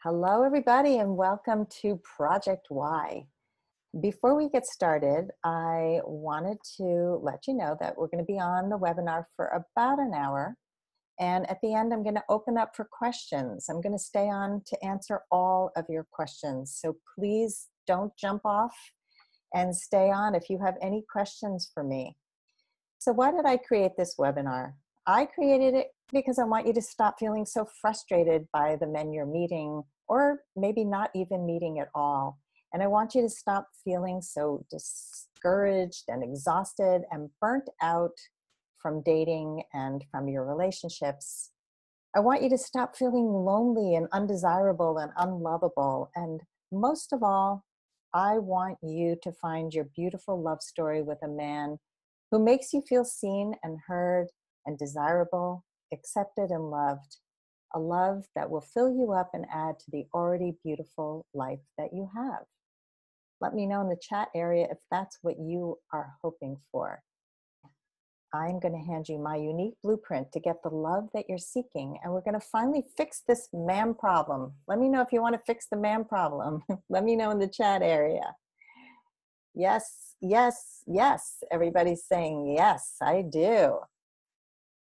Hello, everybody, and welcome to Project Y. Before we get started, I wanted to let you know that we're going to be on the webinar for about an hour. And at the end, I'm going to open up for questions. I'm going to stay on to answer all of your questions. So please don't jump off and stay on if you have any questions for me. So why did I create this webinar? I created it because I want you to stop feeling so frustrated by the men you're meeting, or maybe not even meeting at all. And I want you to stop feeling so discouraged and exhausted and burnt out from dating and from your relationships. I want you to stop feeling lonely and undesirable and unlovable. And most of all, I want you to find your beautiful love story with a man who makes you feel seen and heard and desirable, accepted and loved, a love that will fill you up and add to the already beautiful life that you have. Let me know in the chat area if that's what you are hoping for. I'm going to hand you my unique blueprint to get the love that you're seeking, and we're going to finally fix this man problem. Let me know if you want to fix the man problem. Let me know in the chat area. Yes, yes, yes. Everybody's saying, yes, I do.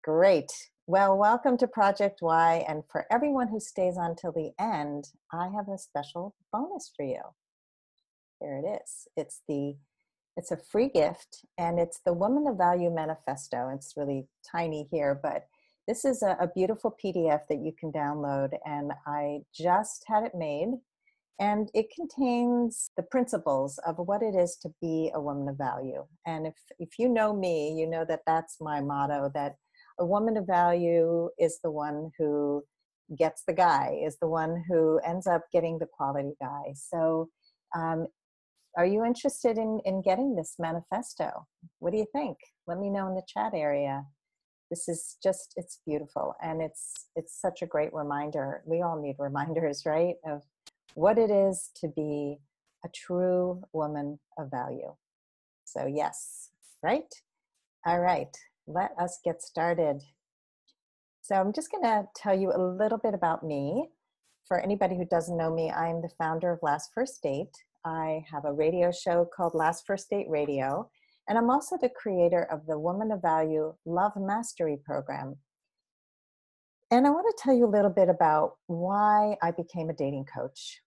Great. Well, welcome to Project Y. And for everyone who stays on till the end, I have a special bonus for you. There it is. It's a free gift, and it's the Woman of Value Manifesto. It's really tiny here, but this is a beautiful PDF that you can download, and I just had it made. And it contains the principles of what it is to be a woman of value. And if you know me, you know that that's my motto, that a woman of value is the one who gets the guy, is the one who ends up getting the quality guy. So are you interested in getting this manifesto? What do you think? Let me know in the chat area. This is just, it's beautiful. And it's such a great reminder. We all need reminders, right? Of what it is to be a true woman of value. So yes, right? All right, let us get started. So I'm just gonna tell you a little bit about me. For anybody who doesn't know me, I'm the founder of Last First Date. I have a radio show called Last First Date Radio, and I'm also the creator of the Woman of Value Love Mastery Program. And I want to tell you a little bit about why I became a dating coach.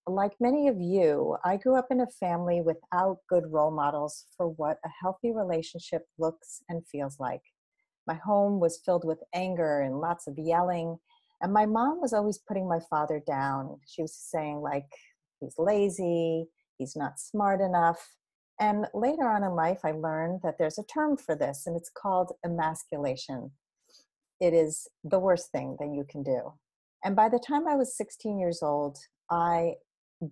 Like many of you, I grew up in a family without good role models for what a healthy relationship looks and feels like. My home was filled with anger and lots of yelling, and my mom was always putting my father down. She was saying, like, he's lazy, he's not smart enough. And later on in life, I learned that there's a term for this, and it's called emasculation. It is the worst thing that you can do. And by the time I was 16 years old, I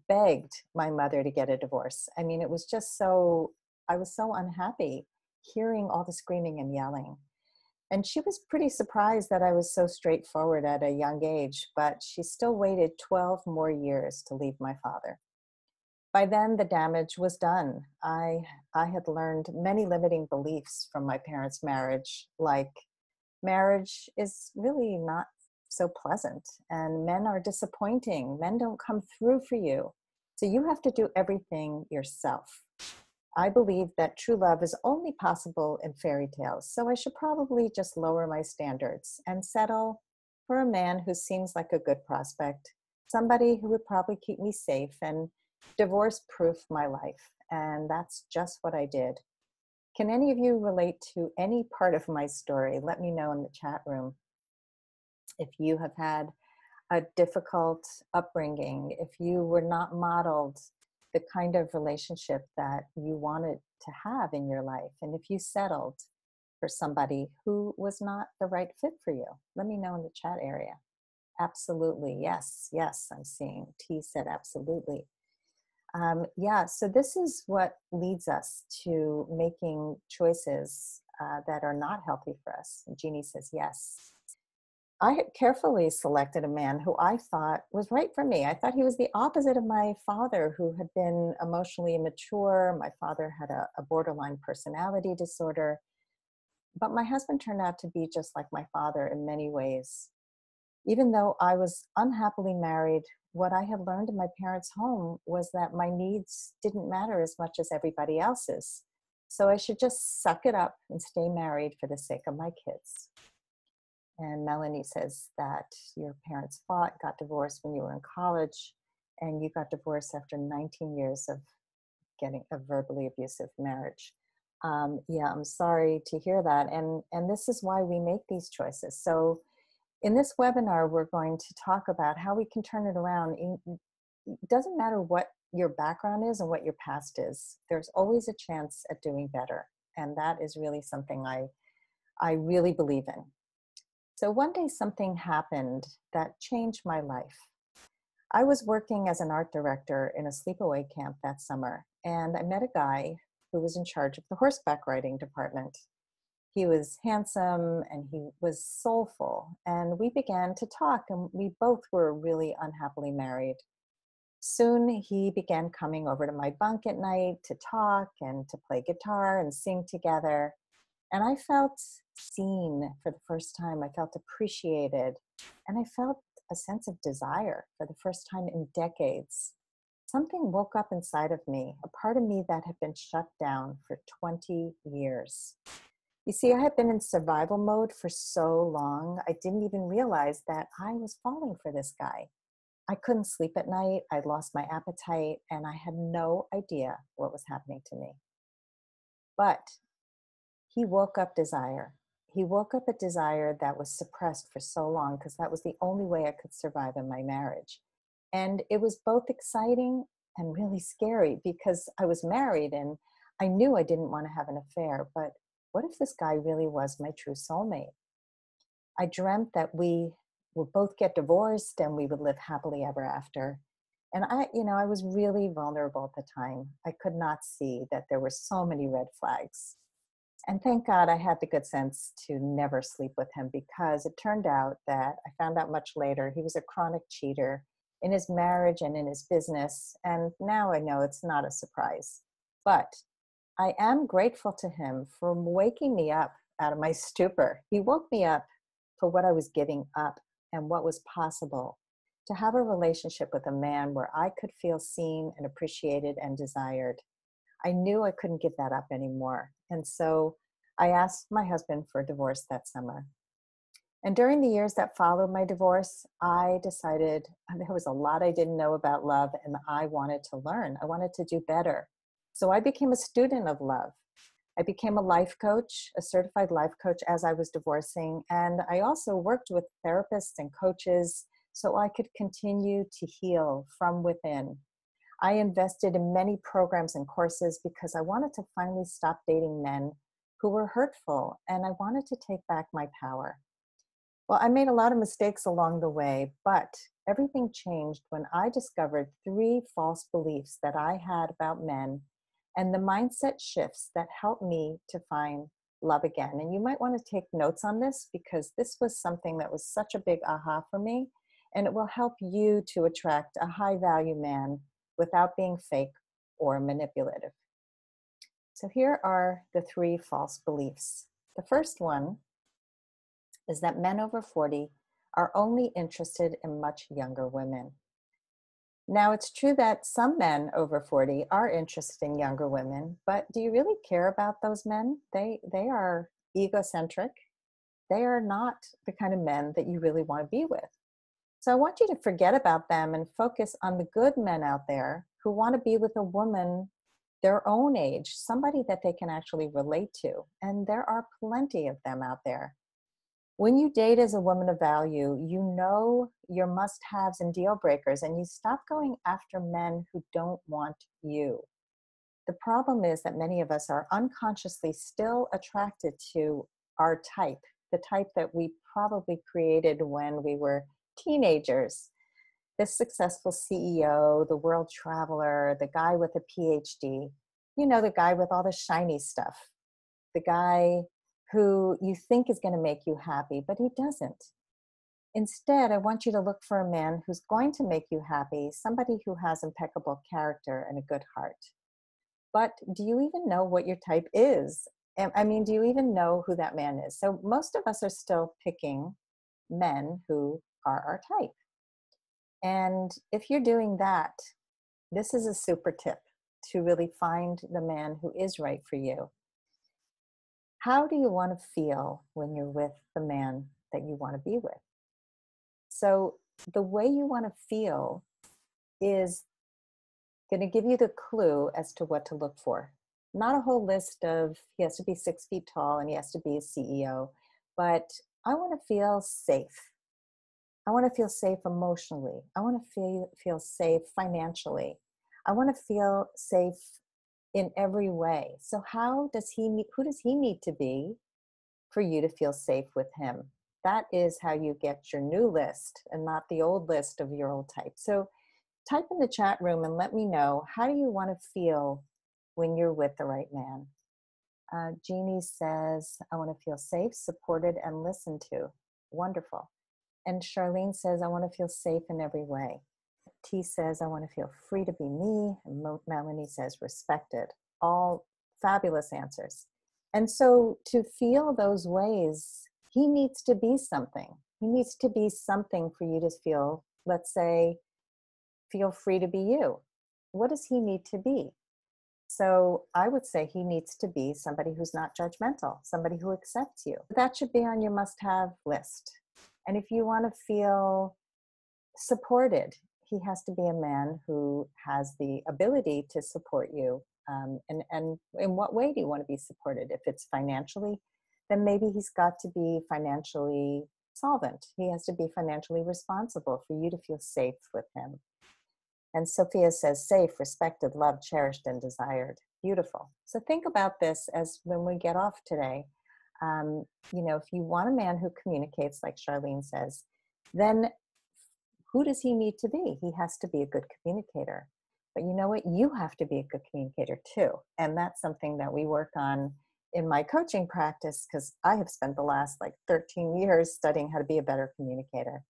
begged my mother to get a divorce. I mean, it was just so, I was so unhappy hearing all the screaming and yelling. And she was pretty surprised that I was so straightforward at a young age, but she still waited 12 more years to leave my father. By then, the damage was done. I had learned many limiting beliefs from my parents' marriage, like marriage is really not so pleasant, and men are disappointing. Men don't come through for you. So you have to do everything yourself. I believe that true love is only possible in fairy tales. So I should probably just lower my standards and settle for a man who seems like a good prospect, somebody who would probably keep me safe and divorce-proof my life. And that's just what I did. Can any of you relate to any part of my story? Let me know in the chat room. If you have had a difficult upbringing, if you were not modeled the kind of relationship that you wanted to have in your life, and if you settled for somebody who was not the right fit for you, let me know in the chat area. Absolutely, yes, yes, I'm seeing T said absolutely. Yeah, so this is what leads us to making choices that are not healthy for us. And Jeannie says yes. I had carefully selected a man who I thought was right for me. I thought he was the opposite of my father, who had been emotionally immature. My father had a borderline personality disorder. But my husband turned out to be just like my father in many ways. Even though I was unhappily married, what I had learned in my parents' home was that my needs didn't matter as much as everybody else's. So I should just suck it up and stay married for the sake of my kids. And Melanie says that your parents fought, got divorced when you were in college, and you got divorced after 19 years of getting a verbally abusive marriage. Yeah, I'm sorry to hear that. And this is why we make these choices. So in this webinar, we're going to talk about how we can turn it around. It doesn't matter what your background is and what your past is. There's always a chance at doing better. And that is really something I really believe in. So one day something happened that changed my life. I was working as an art director in a sleepaway camp that summer, and I met a guy who was in charge of the horseback riding department. He was handsome and he was soulful, and we began to talk, and we both were really unhappily married. Soon he began coming over to my bunk at night to talk and to play guitar and sing together. And I felt seen for the first time. I felt appreciated, and I felt a sense of desire for the first time in decades. Something woke up inside of me, a part of me that had been shut down for 20 years. You see, I had been in survival mode for so long, I didn't even realize that I was falling for this guy. I couldn't sleep at night, I'd lost my appetite, and I had no idea what was happening to me. But he woke up desire. He woke up a desire that was suppressed for so long because that was the only way I could survive in my marriage. And it was both exciting and really scary because I was married and I knew I didn't want to have an affair, but what if this guy really was my true soulmate? I dreamt that we would both get divorced and we would live happily ever after. And I was really vulnerable at the time. I could not see that there were so many red flags. And thank God I had the good sense to never sleep with him, because it turned out that I found out much later he was a chronic cheater in his marriage and in his business. And now I know it's not a surprise. But I am grateful to him for waking me up out of my stupor. He woke me up for what I was giving up and what was possible, to have a relationship with a man where I could feel seen and appreciated and desired. I knew I couldn't give that up anymore. And so I asked my husband for a divorce that summer. And during the years that followed my divorce, I decided there was a lot I didn't know about love, and I wanted to learn. I wanted to do better. So I became a student of love. I became a life coach, a certified life coach, as I was divorcing. And I also worked with therapists and coaches so I could continue to heal from within. I invested in many programs and courses because I wanted to finally stop dating men who were hurtful, and I wanted to take back my power. Well, I made a lot of mistakes along the way, but everything changed when I discovered 3 false beliefs that I had about men and the mindset shifts that helped me to find love again. And you might want to take notes on this, because this was something that was such a big aha for me, and it will help you to attract a high value man without being fake or manipulative. So here are the 3 false beliefs. The first one is that men over 40 are only interested in much younger women. Now, it's true that some men over 40 are interested in younger women, but do you really care about those men? They are egocentric. They are not the kind of men that you really want to be with. So I want you to forget about them and focus on the good men out there who want to be with a woman their own age, somebody that they can actually relate to. And there are plenty of them out there. When you date as a woman of value, you know your must-haves and deal breakers, and you stop going after men who don't want you. The problem is that many of us are unconsciously still attracted to our type, the type that we probably created when we were teenagers. The successful CEO, the world traveler, the guy with a PhD, the guy with all the shiny stuff, the guy who you think is going to make you happy, but he doesn't. Instead, I want you to look for a man who's going to make you happy, somebody who has impeccable character and a good heart. But do you even know what your type is? I mean, do you even know who that man is? So most of us are still picking men who are our type. And if you're doing that, this is a super tip to really find the man who is right for you. How do you want to feel when you're with the man that you want to be with? So, the way you want to feel is going to give you the clue as to what to look for. Not a whole list of he has to be 6 feet tall and he has to be a CEO, but I want to feel safe. I want to feel safe emotionally. I want to feel safe financially. I want to feel safe in every way. So who does he need to be for you to feel safe with him? That is how you get your new list and not the old list of your old type. So type in the chat room and let me know, how do you want to feel when you're with the right man? Jeannie says, I want to feel safe, supported, and listened to. Wonderful. And Charlene says, I want to feel safe in every way. T says, I want to feel free to be me. And Melanie says, respected. All fabulous answers. And so to feel those ways, he needs to be something. He needs to be something for you to feel, let's say, feel free to be you. What does he need to be? So I would say he needs to be somebody who's not judgmental, somebody who accepts you. That should be on your must-have list. And if you want to feel supported, he has to be a man who has the ability to support you. And in what way do you want to be supported? If it's financially, then maybe he's got to be financially solvent. He has to be financially responsible for you to feel safe with him. And Sophia says, safe, respected, loved, cherished, and desired. Beautiful. So think about this as when we get off today. If you want a man who communicates, like Charlene says, then who does he need to be? He has to be a good communicator. But you know what? You have to be a good communicator too. And that's something that we work on in my coaching practice, because I have spent the last 13 years studying how to be a better communicator.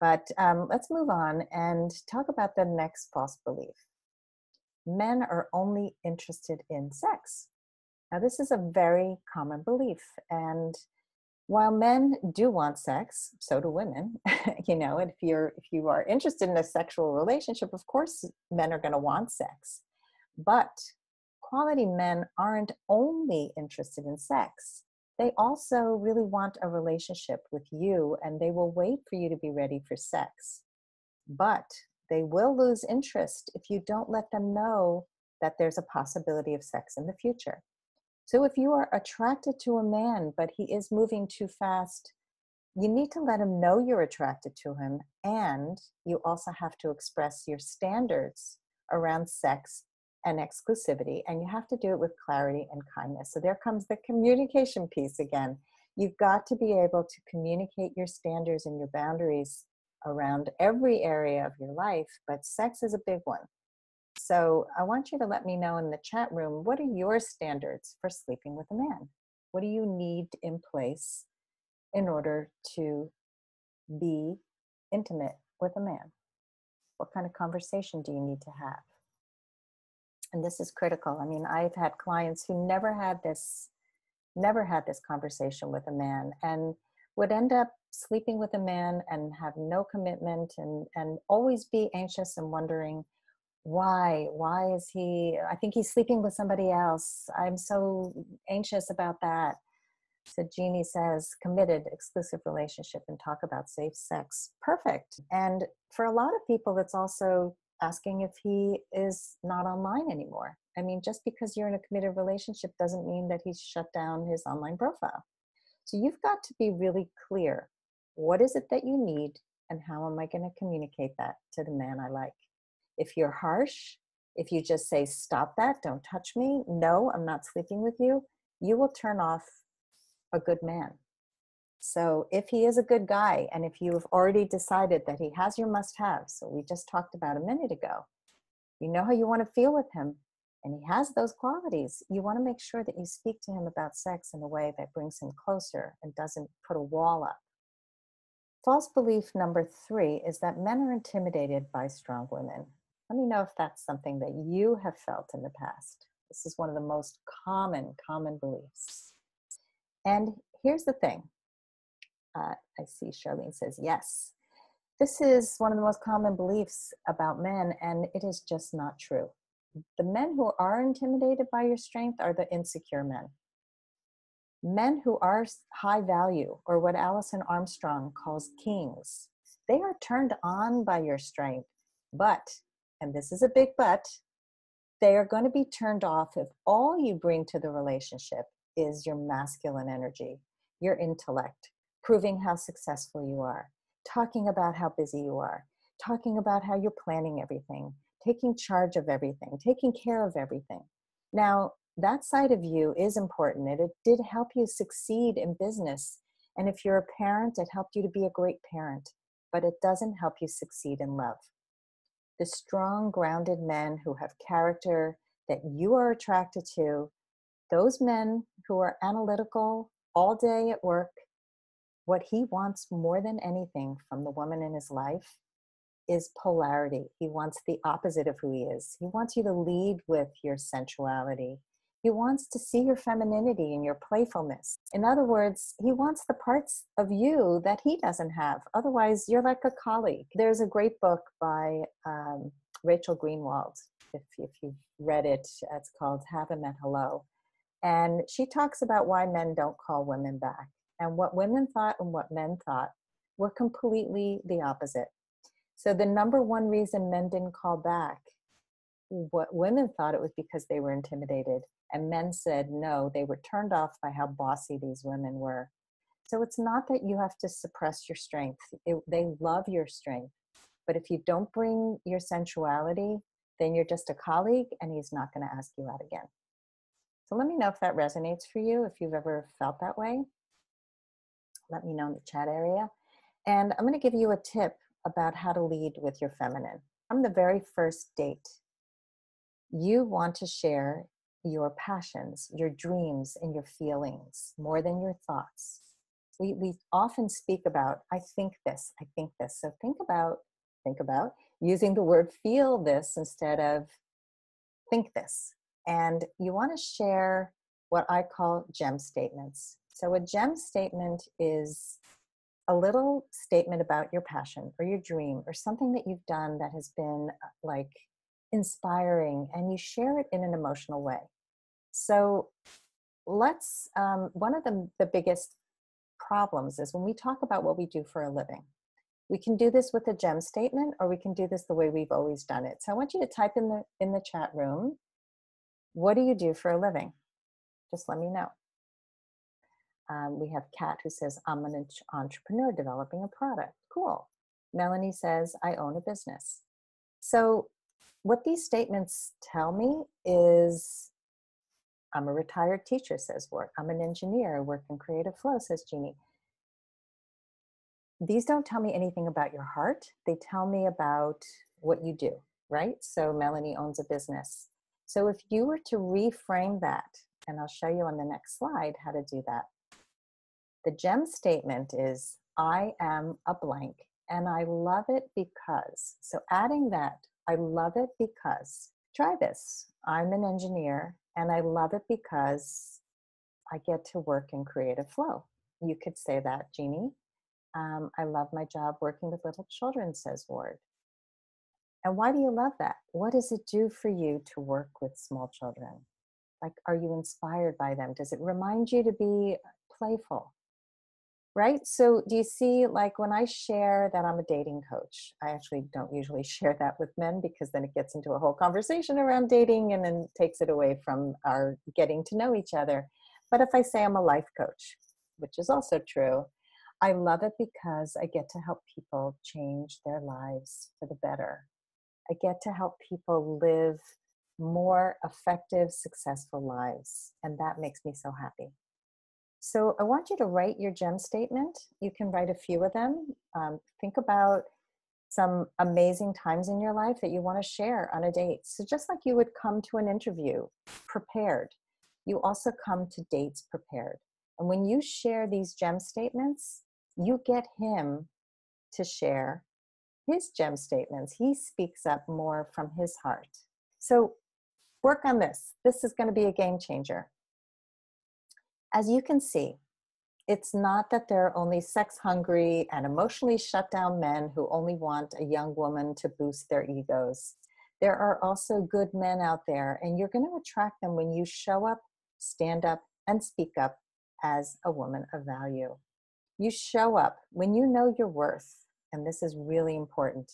But let's move on and talk about the next false belief. Men are only interested in sex. Now, this is a very common belief. And while men do want sex, so do women. And if you are interested in a sexual relationship, of course, men are going to want sex. But quality men aren't only interested in sex. They also really want a relationship with you, and they will wait for you to be ready for sex. But they will lose interest if you don't let them know that there's a possibility of sex in the future. So if you are attracted to a man, but he is moving too fast, you need to let him know you're attracted to him, and you also have to express your standards around sex and exclusivity, and you have to do it with clarity and kindness. So there comes the communication piece again. You've got to be able to communicate your standards and your boundaries around every area of your life, but sex is a big one. So I want you to let me know in the chat room, what are your standards for sleeping with a man? What do you need in place in order to be intimate with a man? What kind of conversation do you need to have? And this is critical. I mean, I've had clients who never had this conversation with a man and would end up sleeping with a man and have no commitment and always be anxious and wondering, why is he, I think he's sleeping with somebody else. I'm so anxious about that. So Jeannie says, committed, exclusive relationship, and talk about safe sex. Perfect. And for a lot of people, it's also asking if he is not online anymore. I mean, just because you're in a committed relationship doesn't mean that he's shut down his online profile. So you've got to be really clear. What is it that you need, and how am I going to communicate that to the man I like? If you're harsh, if you just say, stop that, don't touch me, no, I'm not sleeping with you, you will turn off a good man. So if he is a good guy, and if you have already decided that he has your must-haves, so we just talked about a minute ago, you know how you want to feel with him, and he has those qualities, you want to make sure that you speak to him about sex in a way that brings him closer and doesn't put a wall up. False belief number 3 is that men are intimidated by strong women. Let me know if that's something that you have felt in the past. This is one of the most common beliefs. And here's the thing. I see Charlene says yes. This is one of the most common beliefs about men, and it is just not true. The men who are intimidated by your strength are the insecure men. Men who are high value, or what Alison Armstrong calls kings, they are turned on by your strength, but, and this is a big but, they are going to be turned off if all you bring to the relationship is your masculine energy, your intellect, proving how successful you are, talking about how busy you are, talking about how you're planning everything, taking charge of everything, taking care of everything. Now, that side of you is important, and it did help you succeed in business. And if you're a parent, it helped you to be a great parent, but it doesn't help you succeed in love. The strong, grounded men who have character that you are attracted to, those men who are analytical all day at work, what he wants more than anything from the woman in his life is polarity. He wants the opposite of who he is. He wants you to lead with your sensuality. He wants to see your femininity and your playfulness. In other words, he wants the parts of you that he doesn't have. Otherwise, you're like a colleague. There's a great book by Rachel Greenwald. If you've read it, it's called Have I Met Hello. And she talks about why men don't call women back. And what women thought and what men thought were completely the opposite. So the number one reason men didn't call back, what women thought it was because they were intimidated. And men said no, they were turned off by how bossy these women were. So it's not that you have to suppress your strength. They love your strength. But if you don't bring your sensuality, then you're just a colleague and he's not going to ask you out again. So let me know if that resonates for you, if you've ever felt that way. Let me know in the chat area. And I'm going to give you a tip about how to lead with your feminine. From the very first date, you want to share your passions, your dreams, and your feelings more than your thoughts. We often speak about, I think this, I think this. So think about using the word feel this instead of think this. And you want to share what I call gem statements. So a gem statement is a little statement about your passion or your dream or something that you've done that has been like inspiring, and you share it in an emotional way. So let's, one of the biggest problems is when we talk about what we do for a living. We can do this with a gem statement, or we can do this the way we've always done it. So I want you to type in the chat room, what do you do for a living? Just let me know. We have Kat who says, I'm an entrepreneur developing a product. Cool. Melanie says, I own a business. So what these statements tell me is, I'm a retired teacher, says Ward. I'm an engineer, I work in Creative Flow, says Jeannie. These don't tell me anything about your heart. They tell me about what you do, right? So Melanie owns a business. So if you were to reframe that, and I'll show you on the next slide how to do that. The gem statement is, I am a blank and I love it because. So adding that, I love it because. Try this. I'm an engineer and I love it because I get to work in Creative Flow. You could say that, Jeannie. I love my job working with little children, says Ward. And why do you love that? What does it do for you to work with small children? Like, are you inspired by them? Does it remind you to be playful? Right? So do you see, like when I share that I'm a dating coach, I actually don't usually share that with men because then it gets into a whole conversation around dating and then takes it away from our getting to know each other. But if I say I'm a life coach, which is also true, I love it because I get to help people change their lives for the better. I get to help people live more effective, successful lives. And that makes me so happy. So I want you to write your gem statement. You can write a few of them. Think about some amazing times in your life that you want to share on a date. So just like you would come to an interview prepared, you also come to dates prepared. And when you share these gem statements, you get him to share his gem statements. He speaks up more from his heart. So work on this. This is going to be a game changer. As you can see, It's not that there are only sex hungry and emotionally shut down men who only want a young woman to boost their egos. There are also good men out there, and you're going to attract them when you show up, stand up, and speak up as a woman of value. You show up when you know your worth, and this is really important.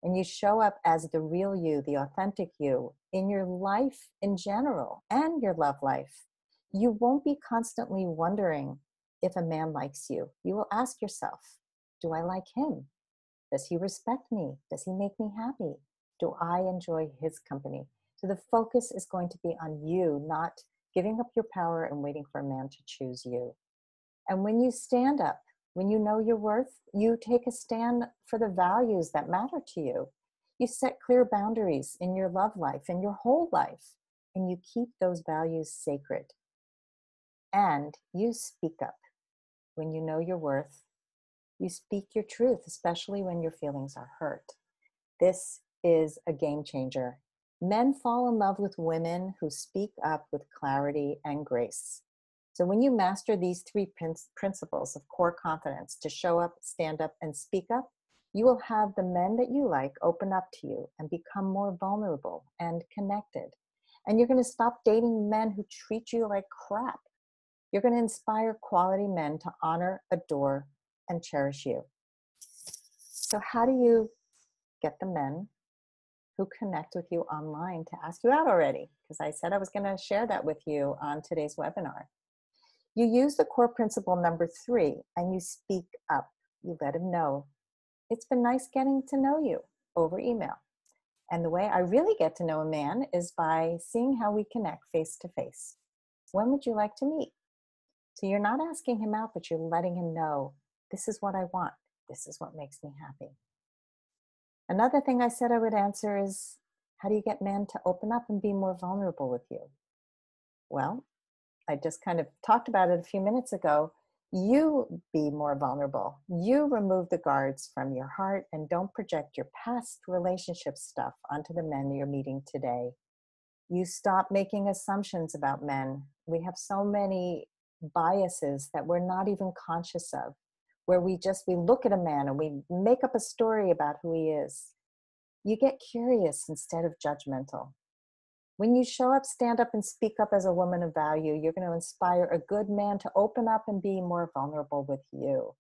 And you show up as the real you, the authentic you, in your life in general and your love life. You won't be constantly wondering if a man likes you. You will ask yourself, do I like him? Does he respect me? Does he make me happy? Do I enjoy his company? So the focus is going to be on you, not giving up your power and waiting for a man to choose you. And when you stand up, when you know your worth, you take a stand for the values that matter to you. You set clear boundaries in your love life, in your whole life, and you keep those values sacred. And you speak up when you know your worth. You speak your truth, especially when your feelings are hurt. This is a game changer. Men fall in love with women who speak up with clarity and grace. So when you master these three principles of core confidence to show up, stand up, and speak up, you will have the men that you like open up to you and become more vulnerable and connected. And you're going to stop dating men who treat you like crap. You're going to inspire quality men to honor, adore, and cherish you. So how do you get the men who connect with you online to ask you out already? Because I said I was going to share that with you on today's webinar. You use the core principle number 3 and you speak up. You let him know, it's been nice getting to know you over email. And the way I really get to know a man is by seeing how we connect face to face. When would you like to meet? So you're not asking him out, but you're letting him know, this is what I want. This is what makes me happy. Another thing I said I would answer is, how do you get men to open up and be more vulnerable with you? Well, I just kind of talked about it a few minutes ago. You be more vulnerable. You remove the guards from your heart and don't project your past relationship stuff onto the men you're meeting today. You stop making assumptions about men. We have so many biases that we're not even conscious of, where we look at a man and we make up a story about who he is. You get curious instead of judgmental. When you show up, stand up, and speak up as a woman of value, you're going to inspire a good man to open up and be more vulnerable with you.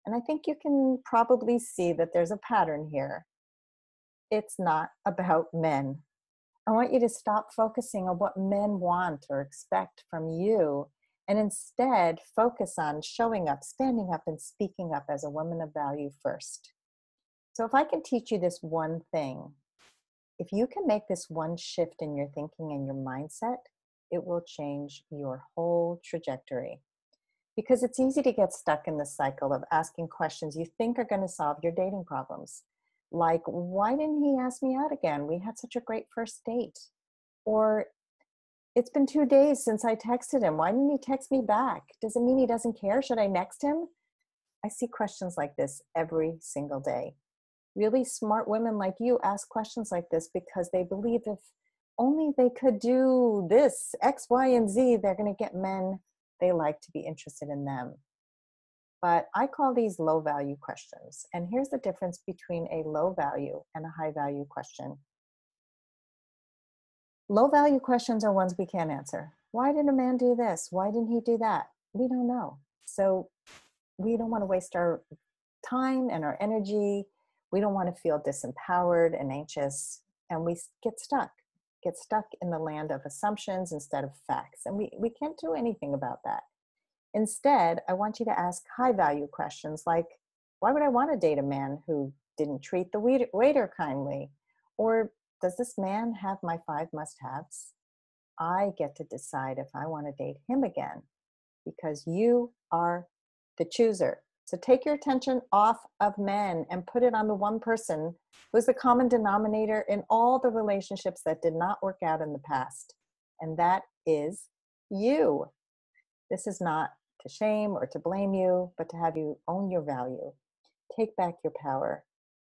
And I think you can probably see that there's a pattern here. It's not about men. I want you to stop focusing on what men want or expect from you, and instead focus on showing up, standing up, and speaking up as a woman of value first. So if I can teach you this one thing, if you can make this one shift in your thinking and your mindset, it will change your whole trajectory. Because it's easy to get stuck in the cycle of asking questions you think are going to solve your dating problems. Like, why didn't he ask me out again? We had such a great first date. Or, it's been 2 days since I texted him. Why didn't he text me back? Does it mean he doesn't care? Should I next him? I see questions like this every single day. Really smart women like you ask questions like this because they believe if only they could do this, X, Y, and Z, they're going to get men they like to be interested in them. But I call these low value questions. And here's the difference between a low value and a high value question. Low value questions are ones we can't answer. Why did a man do this? Why didn't he do that? We don't know. So we don't want to waste our time and our energy. We don't want to feel disempowered and anxious. And we get stuck in the land of assumptions instead of facts. And we can't do anything about that. Instead, I want you to ask high value questions like, why would I want to date a man who didn't treat the waiter kindly? Or does this man have my 5 must-haves? I get to decide if I want to date him again because you are the chooser. So take your attention off of men and put it on the one person who's the common denominator in all the relationships that did not work out in the past. And that is you. This is not to shame or to blame you, but to have you own your value. Take back your power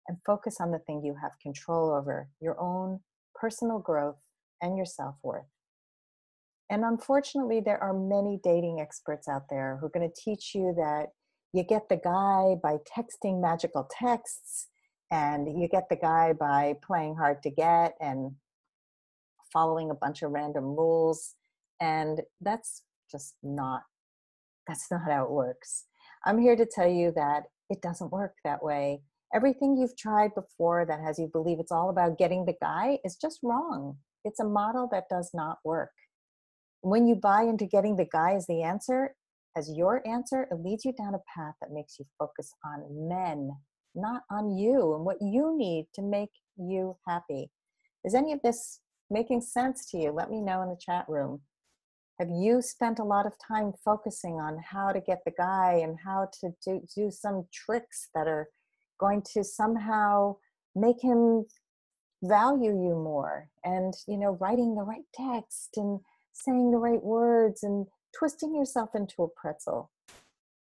and focus on the thing you have control over, your own personal growth and your self-worth. And unfortunately, there are many dating experts out there who are going to teach you that you get the guy by texting magical texts, and you get the guy by playing hard to get and following a bunch of random rules. And that's not how it works. I'm here to tell you that it doesn't work that way. Everything you've tried before that has you believe it's all about getting the guy is just wrong. It's a model that does not work. When you buy into getting the guy as the answer, as your answer, it leads you down a path that makes you focus on men, not on you and what you need to make you happy. Is any of this making sense to you? Let me know in the chat room. Have you spent a lot of time focusing on how to get the guy and how to do some tricks that are going to somehow make him value you more? And, writing the right text and saying the right words and twisting yourself into a pretzel.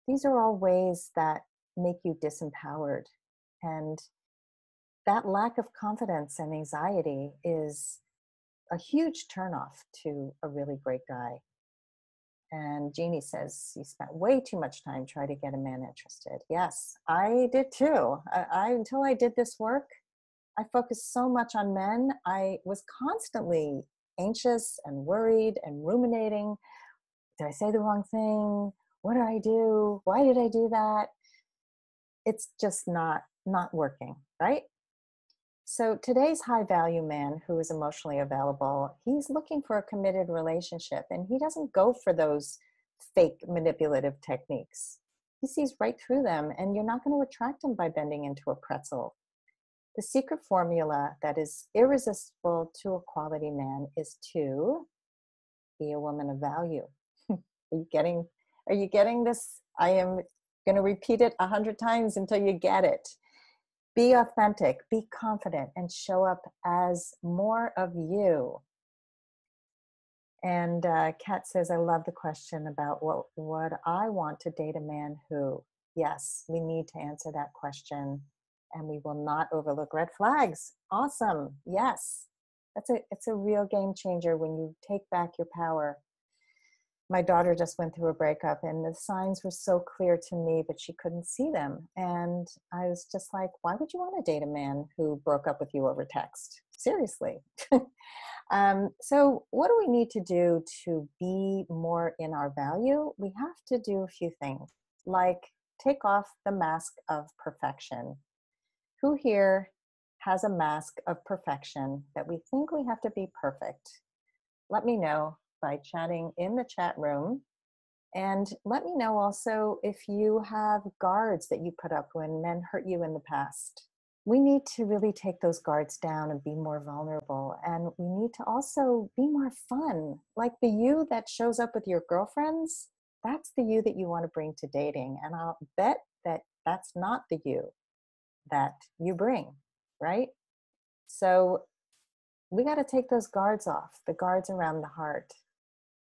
These are all ways that make you disempowered. And that lack of confidence and anxiety is a huge turnoff to a really great guy. And Jeannie says, you spent way too much time trying to get a man interested. Yes, I did too. Until I did this work, I focused so much on men. I was constantly anxious and worried and ruminating. Did I say the wrong thing? What did I do? Why did I do that? It's just not working, right? So today's high value man who is emotionally available, he's looking for a committed relationship, and he doesn't go for those fake manipulative techniques. He sees right through them, and you're not going to attract him by bending into a pretzel. The secret formula that is irresistible to a quality man is to be a woman of value. Are you getting this? I am going to repeat it 100 times until you get it. Be authentic, be confident, and show up as more of you. And Kat says, I love the question about what I want to date a man who. Yes, we need to answer that question, and we will not overlook red flags. Awesome. Yes. It's a real game changer when you take back your power. My daughter just went through a breakup, and the signs were so clear to me, but she couldn't see them. And I was just like, why would you want to date a man who broke up with you over text? Seriously. So what do we need to do to be more in our value? We have to do a few things, like take off the mask of perfection. Who here has a mask of perfection that we think we have to be perfect? Let me know by chatting in the chat room. And let me know also if you have guards that you put up when men hurt you in the past. We need to really take those guards down and be more vulnerable. And we need to also be more fun. Like the you that shows up with your girlfriends, that's the you that you want to bring to dating. And I'll bet that that's not the you that you bring, right? So we got to take those guards off, the guards around the heart,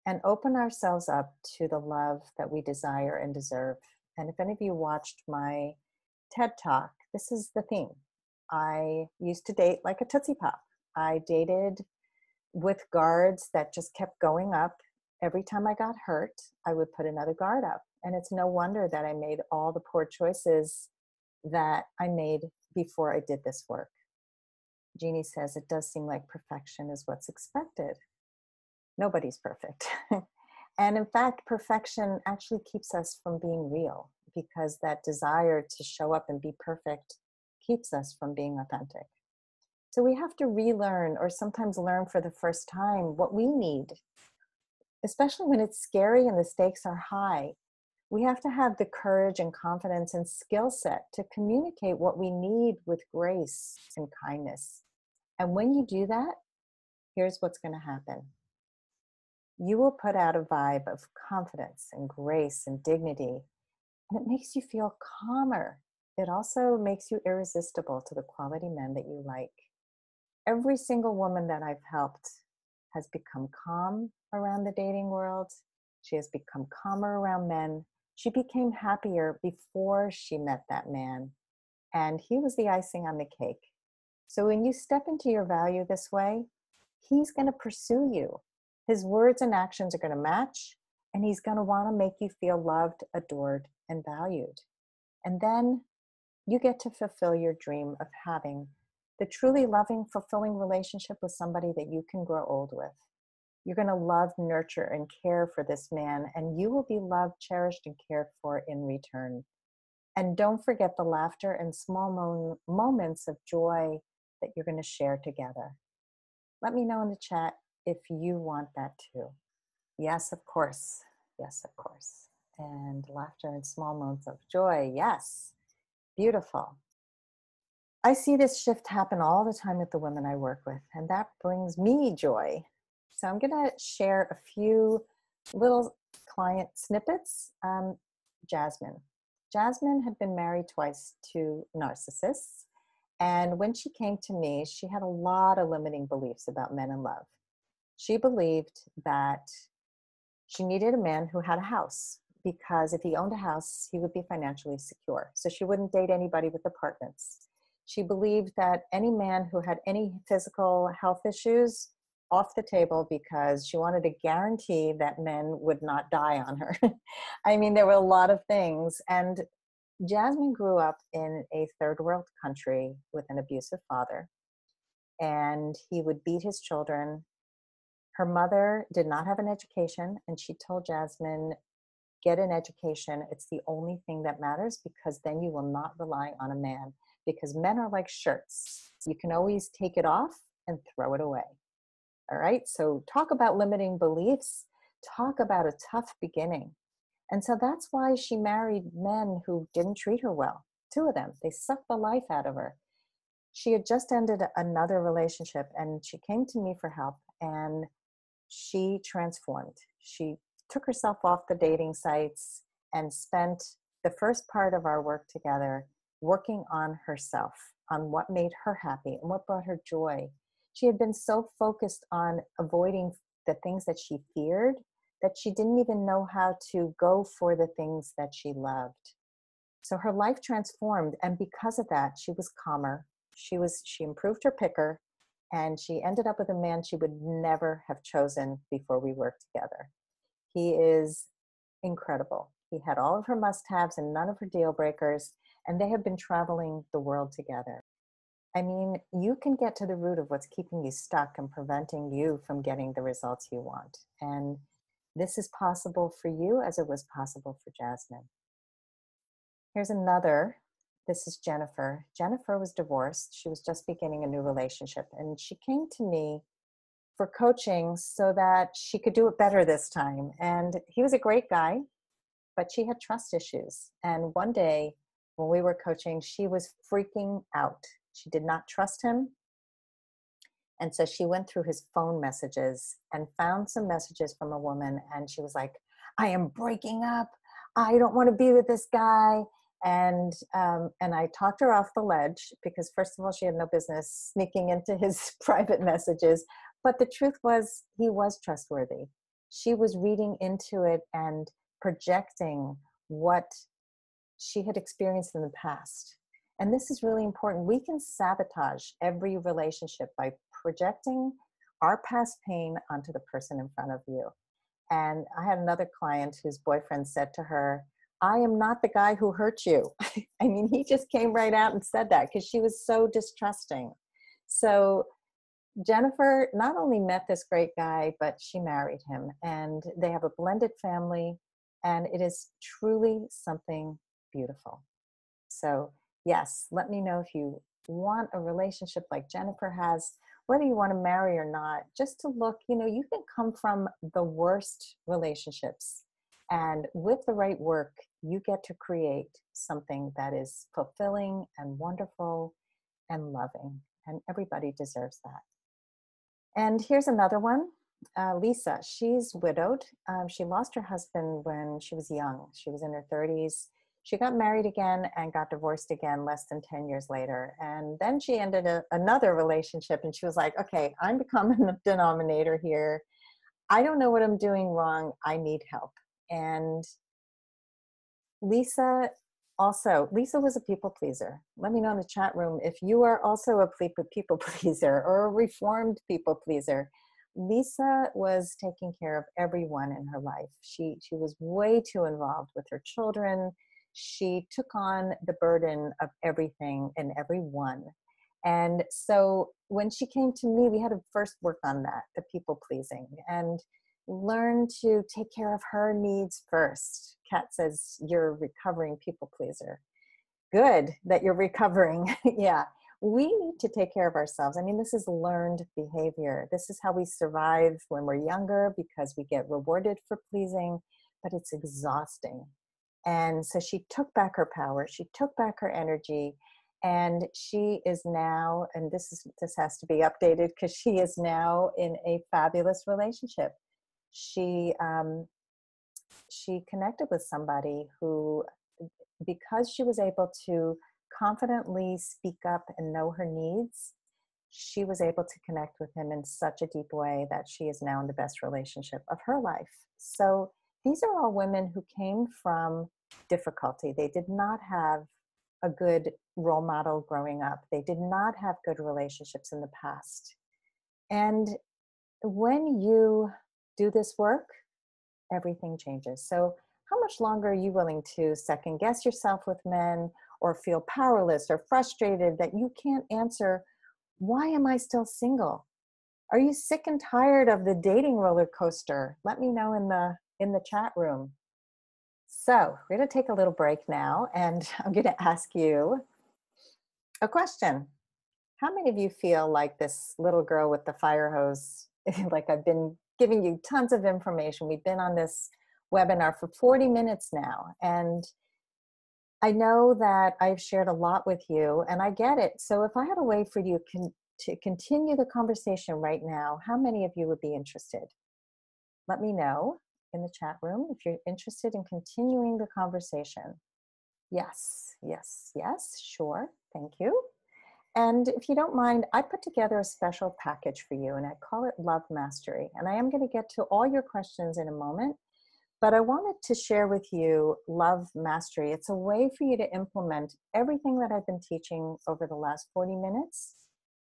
and open ourselves up to the love that we desire and deserve. And if any of you watched my TED Talk, this is the theme. I used to date like a Tootsie Pop. I dated with guards that just kept going up. Every time I got hurt, I would put another guard up. And it's no wonder that I made all the poor choices that I made before I did this work. Jeannie says, it does seem like perfection is what's expected. Nobody's perfect. And in fact, perfection actually keeps us from being real, because that desire to show up and be perfect keeps us from being authentic. So we have to relearn, or sometimes learn for the first time, what we need, especially when it's scary and the stakes are high. We have to have the courage and confidence and skill set to communicate what we need with grace and kindness. And when you do that, here's what's going to happen. You will put out a vibe of confidence and grace and dignity, and it makes you feel calmer. It also makes you irresistible to the quality men that you like. Every single woman that I've helped has become calm around the dating world. She has become calmer around men. She became happier before she met that man, and he was the icing on the cake. So when you step into your value this way, he's going to pursue you. His words and actions are going to match, and he's going to want to make you feel loved, adored, and valued. And then you get to fulfill your dream of having the truly loving, fulfilling relationship with somebody that you can grow old with. You're going to love, nurture, and care for this man, and you will be loved, cherished, and cared for in return. And don't forget the laughter and small moments of joy that you're going to share together. Let me know in the chat if you want that too. Yes, of course. Yes, of course. And laughter and small moments of joy. Yes. Beautiful. I see this shift happen all the time with the women I work with, and that brings me joy. So I'm going to share a few little client snippets. Jasmine. Jasmine had been married twice to narcissists. And when she came to me, she had a lot of limiting beliefs about men and love. She believed that she needed a man who had a house, because if he owned a house, he would be financially secure. So she wouldn't date anybody with apartments. She believed that any man who had any physical health issues, off the table, because she wanted to guarantee that men would not die on her. I mean, there were a lot of things. And Jasmine grew up in a third world country with an abusive father, and he would beat his children. Her mother did not have an education, and she told Jasmine, get an education. It's the only thing that matters, because then you will not rely on a man, because men are like shirts. You can always take it off and throw it away. All right. So talk about limiting beliefs. Talk about a tough beginning. And so that's why she married men who didn't treat her well. Two of them, they sucked the life out of her. She had just ended another relationship, and she came to me for help, and she transformed. She took herself off the dating sites and spent the first part of our work together working on herself, on what made her happy and what brought her joy. She had been so focused on avoiding the things that she feared that she didn't even know how to go for the things that she loved. So her life transformed, and because of that, she was calmer. She improved her picker, and she ended up with a man she would never have chosen before we worked together. He is incredible. He had all of her must-haves and none of her deal breakers, and they have been traveling the world together. I mean, you can get to the root of what's keeping you stuck and preventing you from getting the results you want. And this is possible for you as it was possible for Jasmine. Here's another. This is Jennifer. Jennifer was divorced. She was just beginning a new relationship, and she came to me for coaching so that she could do it better this time. And he was a great guy, but she had trust issues. And one day when we were coaching, she was freaking out. She did not trust him. And so she went through his phone messages and found some messages from a woman. And she was like, I am breaking up. I don't want to be with this guy. And I talked her off the ledge, because first of all, she had no business sneaking into his private messages. But the truth was, he was trustworthy. She was reading into it and projecting what she had experienced in the past. And this is really important. We can sabotage every relationship by projecting our past pain onto the person in front of you. And I had another client whose boyfriend said to her, I am not the guy who hurt you. I mean, he just came right out and said that because she was so distrusting. So Jennifer not only met this great guy, but she married him, and they have a blended family, and it is truly something beautiful. So yes, let me know if you want a relationship like Jennifer has, whether you want to marry or not, just to look, you can come from the worst relationships, and with the right work, you get to create something that is fulfilling and wonderful and loving, and everybody deserves that. And here's another one, Lisa. She's widowed. She lost her husband when she was young. She was in her 30s. She got married again and got divorced again less than 10 years later. And then she ended another relationship, and she was like, okay, I'm becoming the denominator here. I don't know what I'm doing wrong. I need help. And Lisa was a people pleaser. Let me know in the chat room if you are also a people pleaser or a reformed people pleaser. Lisa was taking care of everyone in her life. She was way too involved with her children. She took on the burden of everything and everyone. And so when she came to me, we had to first work on that, the people pleasing, and learn to take care of her needs first. Kat says, you're a recovering people pleaser. Good that you're recovering. Yeah, we need to take care of ourselves. I mean, this is learned behavior. This is how we survive when we're younger because we get rewarded for pleasing, but it's exhausting. And so she took back her power, she took back her energy, and she is now, and this has to be updated because she is now in a fabulous relationship. She she connected with somebody who, because she was able to confidently speak up and know her needs, she was able to connect with him in such a deep way that she is now in the best relationship of her life. So these are all women who came from difficulty. They did not have a good role model growing up. They did not have good relationships in the past. And when you do this work, everything changes. So how much longer are you willing to second guess yourself with men, or feel powerless or frustrated that you can't answer, why am I still single? Are you sick and tired of the dating roller coaster? Let me know in the chat room. So we're going to take a little break now, and I'm going to ask you a question. How many of you feel like this little girl with the fire hose? Like, I've been giving you tons of information. We've been on this webinar for 40 minutes now, and I know that I've shared a lot with you, and I get it. So if I had a way for you to continue the conversation right now, how many of you would be interested? Let me know in the chat room if you're interested in continuing the conversation. Yes, yes, yes, sure, thank you. And if you don't mind, I put together a special package for you, and I call it Love Mastery. And I am going to get to all your questions in a moment, but I wanted to share with you Love Mastery. It's a way for you to implement everything that I've been teaching over the last 40 minutes.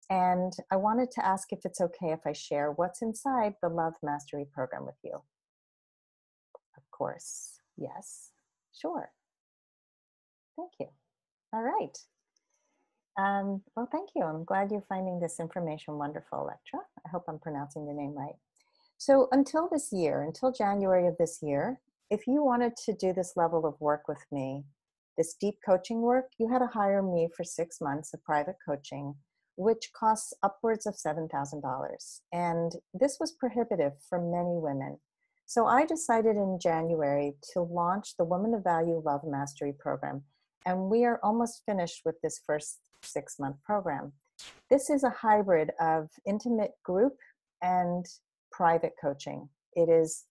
And I wanted to ask if it's okay if I share what's inside the Love Mastery program with you. Of course, yes, sure. Thank you. All right. Well, thank you. I'm glad you're finding this information wonderful, Electra. I hope I'm pronouncing your name right. So until this year, until January of this year, if you wanted to do this level of work with me, this deep coaching work, you had to hire me for 6 months of private coaching, which costs upwards of $7,000. And this was prohibitive for many women. So I decided in January to launch the Woman of Value Love Mastery program. And we are almost finished with this first 6-month program. This is a hybrid of intimate group and private coaching. It is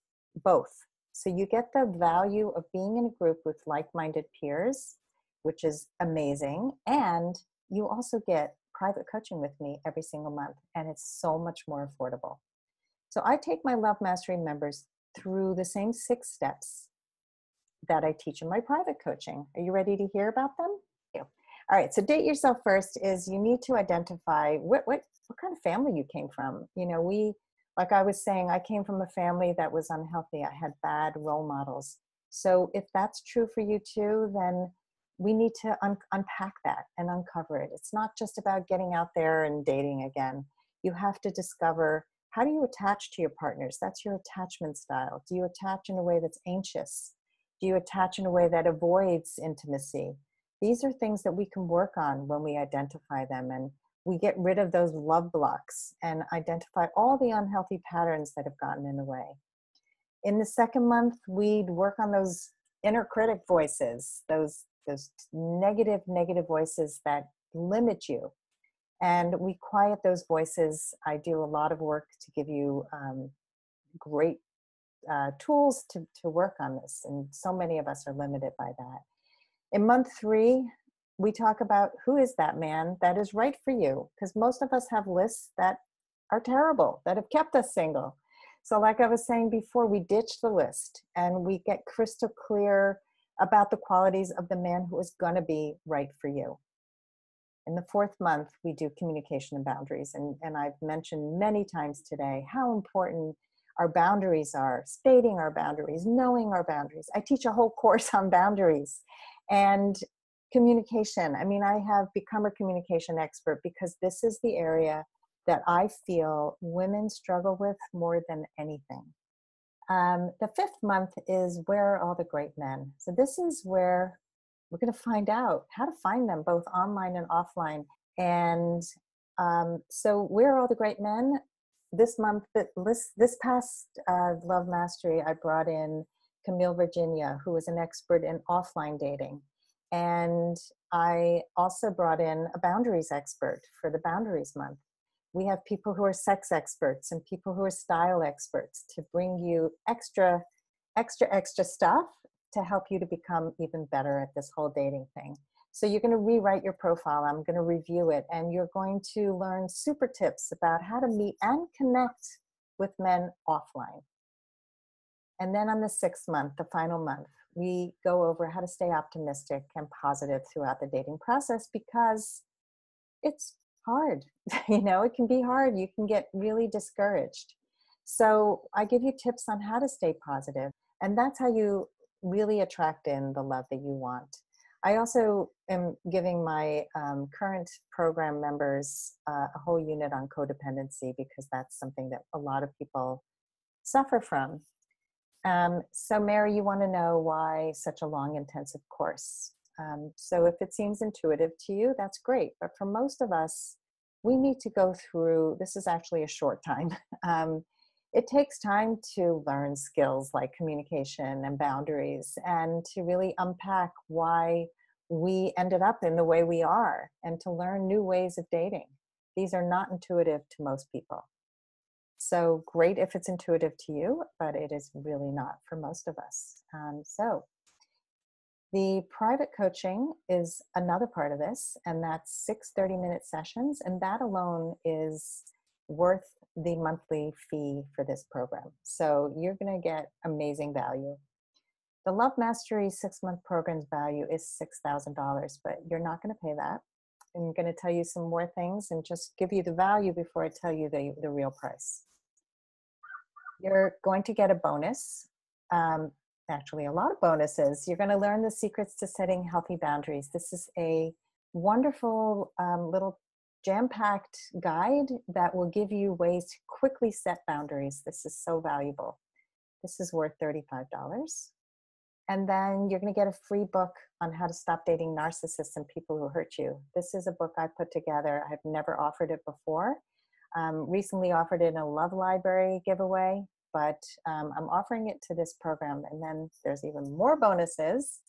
both. So you get the value of being in a group with like-minded peers, which is amazing. And you also get private coaching with me every single month. And it's so much more affordable. So I take my Love Mastery members through the same 6 steps that I teach in my private coaching. Are you ready to hear about them? All right, so date yourself first is you need to identify what kind of family you came from. You know, like I was saying, I came from a family that was unhealthy. I had bad role models. So if that's true for you too, then we need to unpack that and uncover it. It's not just about getting out there and dating again. You have to discover, how do you attach to your partners? That's your attachment style. Do you attach in a way that's anxious? Do you attach in a way that avoids intimacy? These are things that we can work on when we identify them, and we get rid of those love blocks and identify all the unhealthy patterns that have gotten in the way. In the second month, we'd work on those inner critic voices, those negative voices that limit you. And we quiet those voices. I do a lot of work to give you great tools to work on this. And so many of us are limited by that. In month 3, we talk about who is that man that is right for you, because most of us have lists that are terrible, that have kept us single. So like I was saying before, we ditch the list and we get crystal clear about the qualities of the man who is going to be right for you. In the fourth month, we do communication and boundaries. And I've mentioned many times today how important our boundaries are, stating our boundaries, knowing our boundaries. I teach a whole course on boundaries and communication. I mean, I have become a communication expert because this is the area that I feel women struggle with more than anything. The fifth month is where are all the great men. So this is where we're going to find out how to find them both online and offline. And so where are all the great men? This month, this past Love Mastery, I brought in Camille Virginia, who is an expert in offline dating. And I also brought in a boundaries expert for the Boundaries Month. We have people who are sex experts and people who are style experts to bring you extra stuff to help you to become even better at this whole dating thing. So you're going to rewrite your profile. I'm going to review it, and you're going to learn super tips about how to meet and connect with men offline. And then on the sixth month, the final month, we go over how to stay optimistic and positive throughout the dating process, because it's hard. You know, it can be hard. You can get really discouraged. So I give you tips on how to stay positive, and that's how you really attract in the love that you want. I also am giving my current program members a whole unit on codependency, because that's something that a lot of people suffer from. So Mary, you want to know why such a long intensive course? So if it seems intuitive to you, that's great. But for most of us, we need to go through, this is actually a short time. It takes time to learn skills like communication and boundaries, and to really unpack why we ended up in the way we are, and to learn new ways of dating. These are not intuitive to most people. So great if it's intuitive to you, but it is really not for most of us. So the private coaching is another part of this, and that's 6 30-minute sessions, and that alone is worth the monthly fee for this program. So you're going to get amazing value. The Love Mastery 6-month program's value is $6,000, but you're not going to pay that. I'm going to tell you some more things and just give you the value before I tell you the real price. You're going to get a bonus, actually a lot of bonuses. You're going to learn the secrets to setting healthy boundaries. This is a wonderful little jam-packed guide that will give you ways to quickly set boundaries. This is so valuable. This is worth $35. And then you're going to get a free book on how to stop dating narcissists and people who hurt you. This is a book I put together. I've never offered it before. Recently offered it in a Love Library giveaway, but I'm offering it to this program, and then there's even more bonuses.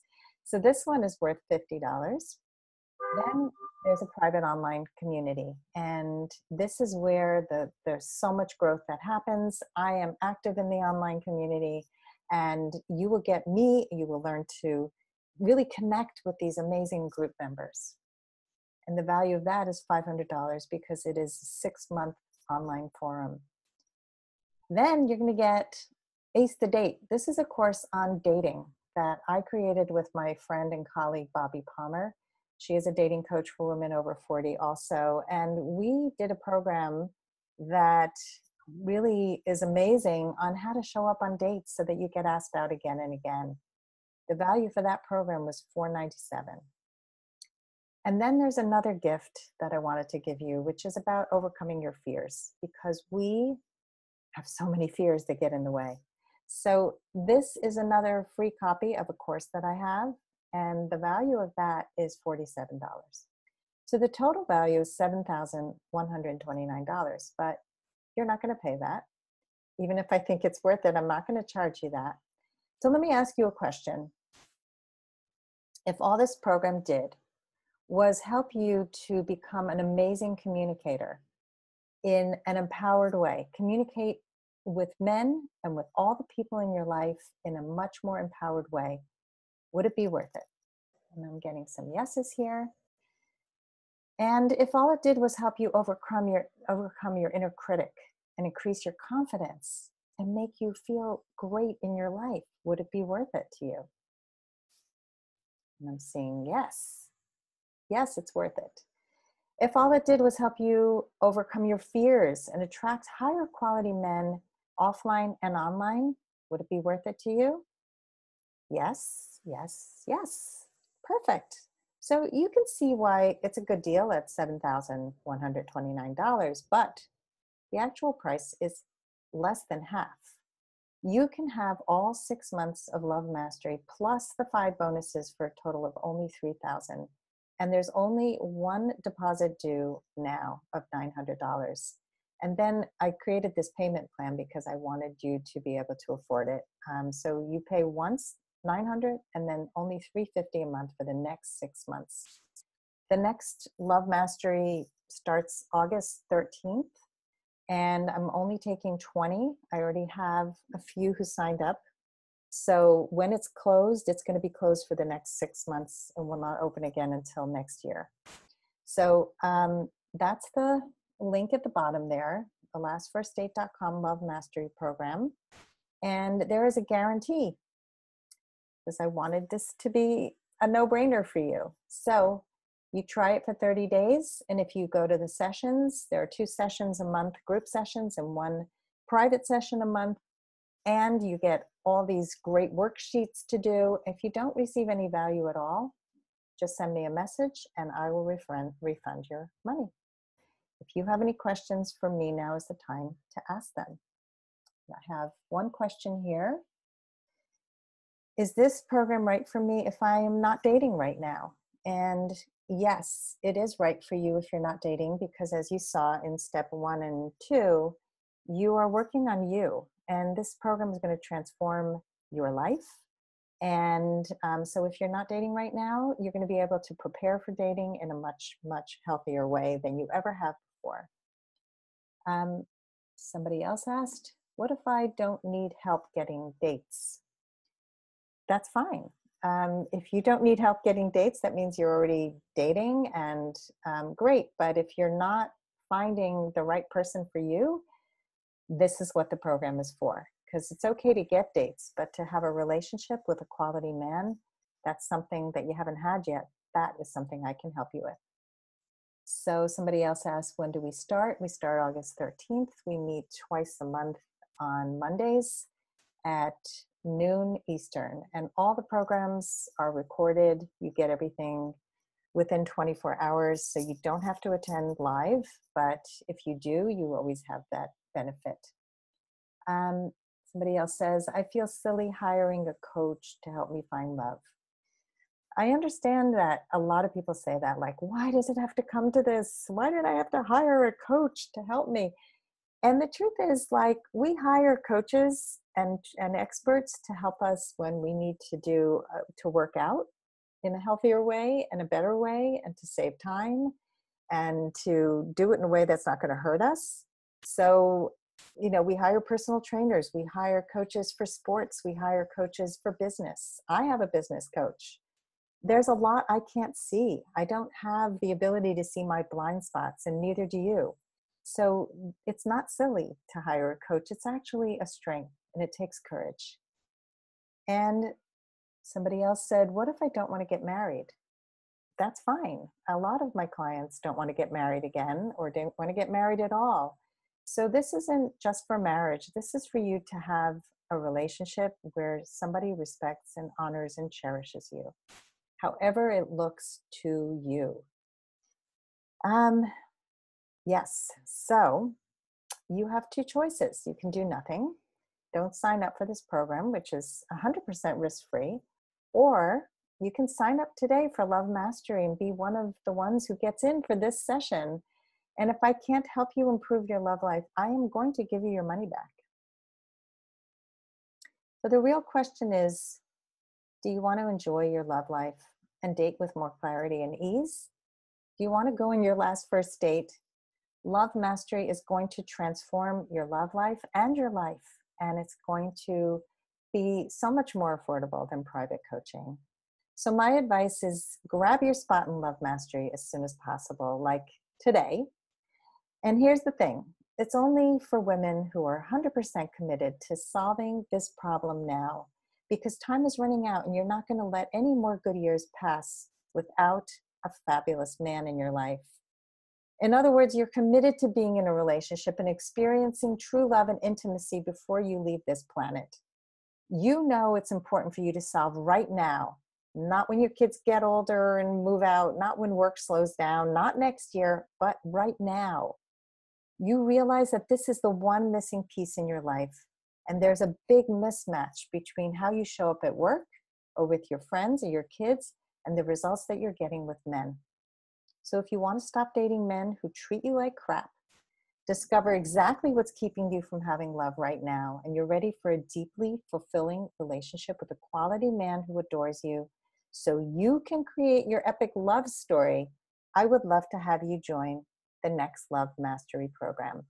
So this one is worth $50. Then there's a private online community, and this is where there's so much growth that happens. I am active in the online community, and you will get me, you will learn to really connect with these amazing group members. And the value of that is $500, because it is a 6-month online forum. Then you're going to get Ace the Date. This is a course on dating that I created with my friend and colleague, Bobby Palmer. She is a dating coach for women over 40 also. And we did a program that really is amazing on how to show up on dates so that you get asked out again and again. The value for that program was $497. And then there's another gift that I wanted to give you, which is about overcoming your fears, because we have so many fears that get in the way. So this is another free copy of a course that I have, and the value of that is $47. So the total value is $7,129, but you're not going to pay that. Even if I think it's worth it, I'm not going to charge you that. So let me ask you a question. If all this program did was help you to become an amazing communicator in an empowered way, communicate with men and with all the people in your life in a much more empowered way, would it be worth it? And I'm getting some yeses here. And if all it did was help you overcome your inner critic and increase your confidence and make you feel great in your life, would it be worth it to you? And I'm seeing yes. Yes, it's worth it. If all it did was help you overcome your fears and attract higher quality men offline and online, would it be worth it to you? Yes, yes, yes. Perfect. So you can see why it's a good deal at $7,129, but the actual price is less than half. You can have all 6 months of Love Mastery plus the 5 bonuses for a total of only 3,000. And there's only one deposit due now of $900. And then I created this payment plan because I wanted you to be able to afford it. So you pay once 900 and then only 350 a month for the next 6 months. The next Love Mastery starts August 13th, and I'm only taking 20. I already have a few who signed up. So when it's closed, it's going to be closed for the next 6 months and will not open again until next year. So that's the link at the bottom there, thelastfirstdate.com Love Mastery Program. And there is a guarantee because I wanted this to be a no-brainer for you. So you try it for 30 days. And if you go to the sessions, there are 2 sessions a month, group sessions, and 1 private session a month. And you get all these great worksheets to do. If you don't receive any value at all, just send me a message and I will refund your money. If you have any questions for me, now is the time to ask them. I have one question here. Is this program right for me if I am not dating right now? And yes, it is right for you if you're not dating, because as you saw in step 1 and 2, you are working on you. And this program is going to transform your life. And so if you're not dating right now, you're going to be able to prepare for dating in a much, much healthier way than you ever have before. Somebody else asked, what if I don't need help getting dates? That's fine. If you don't need help getting dates, that means you're already dating, and great. But if you're not finding the right person for you, this is what the program is for. Because it's okay to get dates, but to have a relationship with a quality man, that's something that you haven't had yet. That is something I can help you with. So somebody else asked, when do we start? We start August 13th. We meet twice a month on Mondays at noon Eastern. And all the programs are recorded. You get everything within 24 hours, so you don't have to attend live. But if you do, you always have that benefit. Somebody else says, I feel silly hiring a coach to help me find love. I understand that a lot of people say that, like, why does it have to come to this? Why did I have to hire a coach to help me? And the truth is, like, we hire coaches and experts to help us when we need to work out in a healthier way and a better way, and to save time and to do it in a way that's not going to hurt us. So, we hire personal trainers, we hire coaches for sports, we hire coaches for business. I have a business coach. There's a lot I can't see. I don't have the ability to see my blind spots, and neither do you. So it's not silly to hire a coach. It's actually a strength, and it takes courage. And somebody else said, what if I don't want to get married? That's fine. A lot of my clients don't want to get married again, or don't want to get married at all. So this isn't just for marriage. This is for you to have a relationship where somebody respects and honors and cherishes you, however it looks to you. Yes, so you have 2 choices. You can do nothing. Don't sign up for this program, which is 100% risk-free, or you can sign up today for Love Mastery and be one of the ones who gets in for this session. And if I can't help you improve your love life, I am going to give you your money back. So the real question is, do you want to enjoy your love life and date with more clarity and ease? Do you want to go on your last first date? Love Mastery is going to transform your love life and your life, and it's going to be so much more affordable than private coaching. So my advice is, grab your spot in Love Mastery as soon as possible, like today. And here's the thing, it's only for women who are 100% committed to solving this problem now, because time is running out and you're not going to let any more good years pass without a fabulous man in your life. In other words, you're committed to being in a relationship and experiencing true love and intimacy before you leave this planet. You know it's important for you to solve right now, not when your kids get older and move out, not when work slows down, not next year, but right now. You realize that this is the one missing piece in your life. And there's a big mismatch between how you show up at work or with your friends or your kids and the results that you're getting with men. So if you want to stop dating men who treat you like crap, discover exactly what's keeping you from having love right now, and you're ready for a deeply fulfilling relationship with a quality man who adores you so you can create your epic love story, I would love to have you join the Next Love Mastery Program.